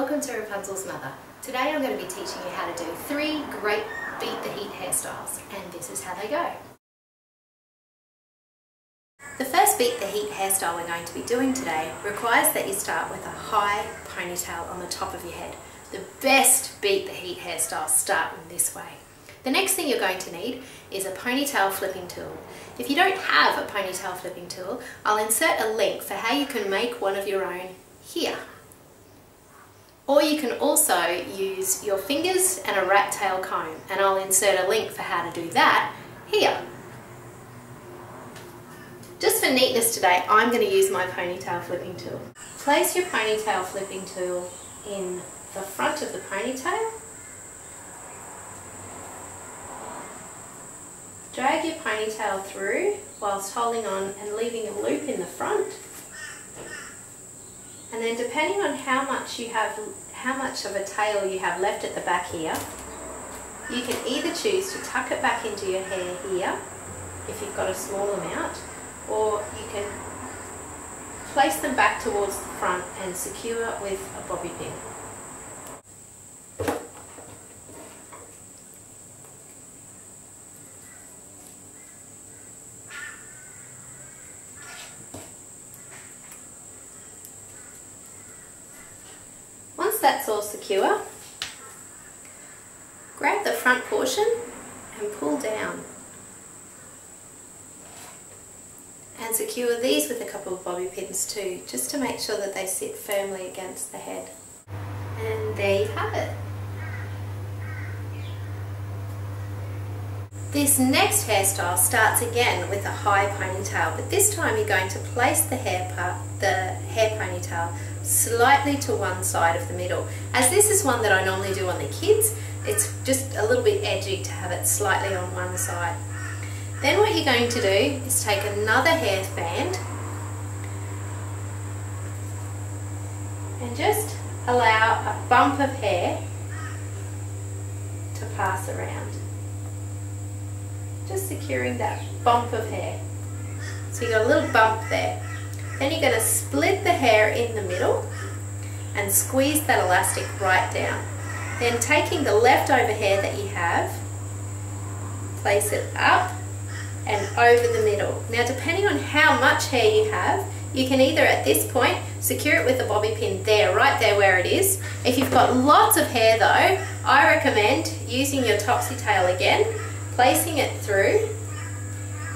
Welcome to Rapunzel's Mother. Today I'm going to be teaching you how to do 3 great beat the heat hairstyles, and this is how they go. The first beat the heat hairstyle we're going to be doing today requires that you start with a high ponytail on the top of your head. The best beat the heat hairstyles start in this way. The next thing you're going to need is a ponytail flipping tool. If you don't have a ponytail flipping tool, I'll insert a link for how you can make one of your own here. Or you can also use your fingers and a rat tail comb, and I'll insert a link for how to do that here. Just for neatness today, I'm going to use my ponytail flipping tool. Place your ponytail flipping tool in the front of the ponytail. Drag your ponytail through whilst holding on and leaving a loop in the front. And then depending on how much of a tail you have left at the back here, you can either choose to tuck it back into your hair here, if you've got a small amount, or you can place them back towards the front and secure with a bobby pin. Once that's all secure, grab the front portion and pull down. And secure these with a couple of bobby pins too, just to make sure that they sit firmly against the head. And there you have it. This next hairstyle starts again with a high ponytail, but this time you're going to place the hair ponytail slightly to one side of the middle. As this is one that I normally do on the kids, it's just a little bit edgy to have it slightly on one side. Then what you're going to do is take another hairband and just allow a bump of hair to pass around. Just securing that bump of hair. So you've got a little bump there. Then you're going to split the hair in the middle and squeeze that elastic right down. Then taking the leftover hair that you have, place it up and over the middle. Now depending on how much hair you have, you can either at this point secure it with a bobby pin there, right there where it is. If you've got lots of hair though, I recommend using your topsy tail again, placing it through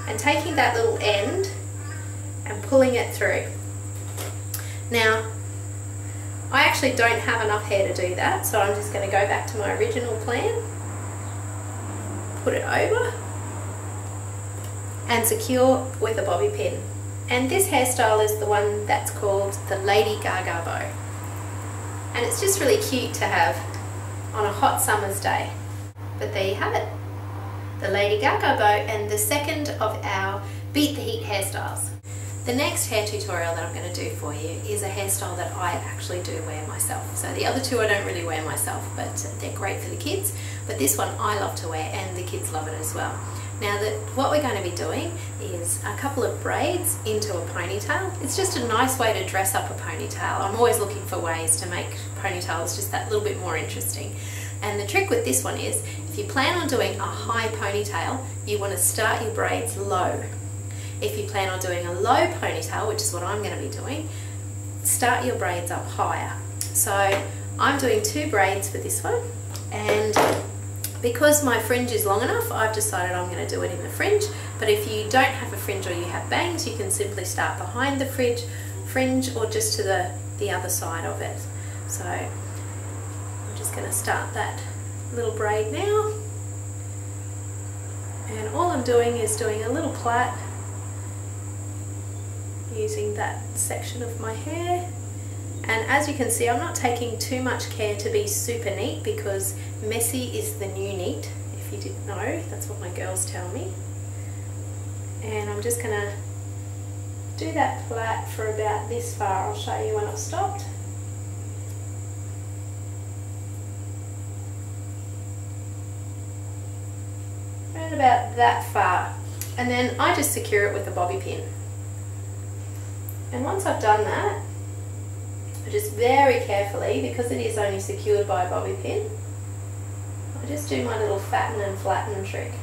and taking that little end and pulling it through. Now, I actually don't have enough hair to do that, so I'm just going to go back to my original plan, put it over and secure with a bobby pin. And this hairstyle is the one that's called the Lady Gaga bow. And it's just really cute to have on a hot summer's day. But there you have it, the Lady Gaga bow, and the second of our Beat the Heat hairstyles. The next hair tutorial that I'm going to do for you is a hairstyle that I actually do wear myself. So the other two I don't really wear myself, but they're great for the kids. But this one I love to wear and the kids love it as well. Now what we're going to be doing is a couple of braids into a ponytail. It's just a nice way to dress up a ponytail. I'm always looking for ways to make ponytails just that little bit more interesting. And the trick with this one is, if you plan on doing a high ponytail, you want to start your braids low. If you plan on doing a low ponytail, which is what I'm going to be doing, start your braids up higher. So I'm doing 2 braids for this one, and because my fringe is long enough, I've decided I'm going to do it in the fringe. But if you don't have a fringe or you have bangs, you can simply start behind the fringe or just to the other side of it. So I'm just going to start that little braid now, and all I'm doing is doing a little plait using that section of my hair. And as you can see, I'm not taking too much care to be super neat, because messy is the new neat, if you didn't know. That's what my girls tell me. And I'm just going to do that plait for about this far. I'll show you when I've stopped. Around about that far. And then I just secure it with a bobby pin. And once I've done that, I just very carefully, because it is only secured by a bobby pin, I just do my little fatten and flatten trick,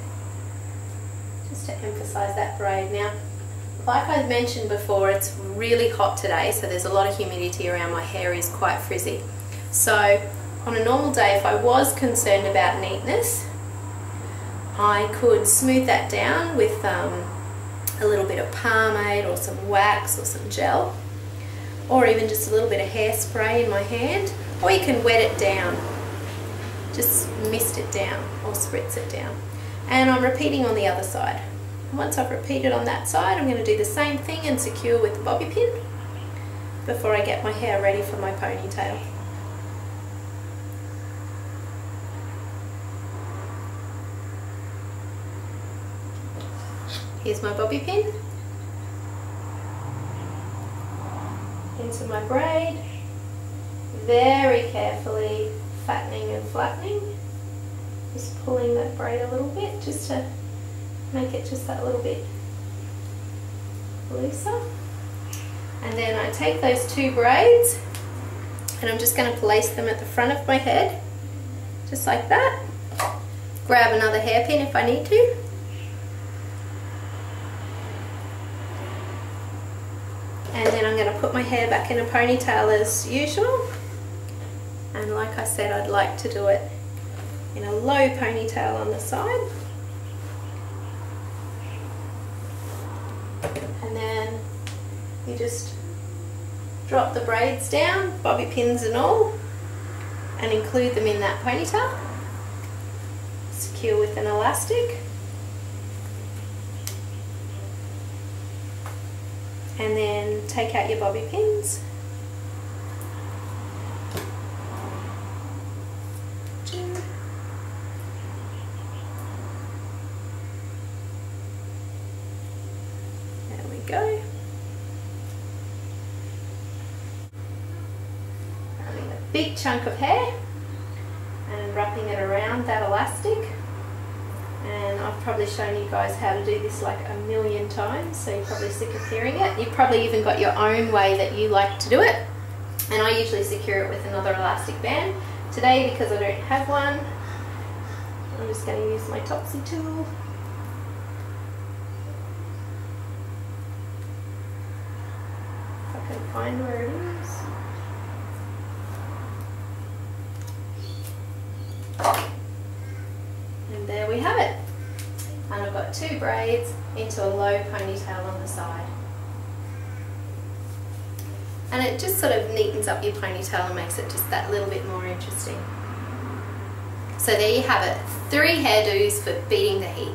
just to emphasize that braid. Now, like I mentioned before, it's really hot today, so there's a lot of humidity around. My hair is quite frizzy. So on a normal day, if I was concerned about neatness, I could smooth that down with a little bit of pomade or some wax or some gel, or even just a little bit of hairspray in my hand, or you can wet it down, just mist it down or spritz it down. And I'm repeating on the other side. Once I've repeated on that side, I'm going to do the same thing and secure with the bobby pin before I get my hair ready for my ponytail. Here's my bobby pin into my braid, very carefully fattening and flattening, just pulling that braid a little bit just to make it just that little bit looser. And then I take those two braids and I'm just going to place them at the front of my head, just like that. Grab another hairpin if I need to. And then I'm going to put my hair back in a ponytail as usual. And like I said, I'd like to do it in a low ponytail on the side. And then you just drop the braids down, bobby pins and all, and include them in that ponytail. Secure with an elastic. And then take out your bobby pins. There we go. Grabbing a big chunk of hair and wrapping it around that elastic. And I've probably shown you guys how to do this like a million times, so you're probably sick of hearing it. You've probably even got your own way that you like to do it. And I usually secure it with another elastic band. Today, because I don't have one, I'm just going to use my Topsy tool. If I can find where it is. And there we have it. And I've got two braids into a low ponytail on the side. And it just sort of neatens up your ponytail and makes it just that little bit more interesting. So there you have it, 3 hairdos for beating the heat.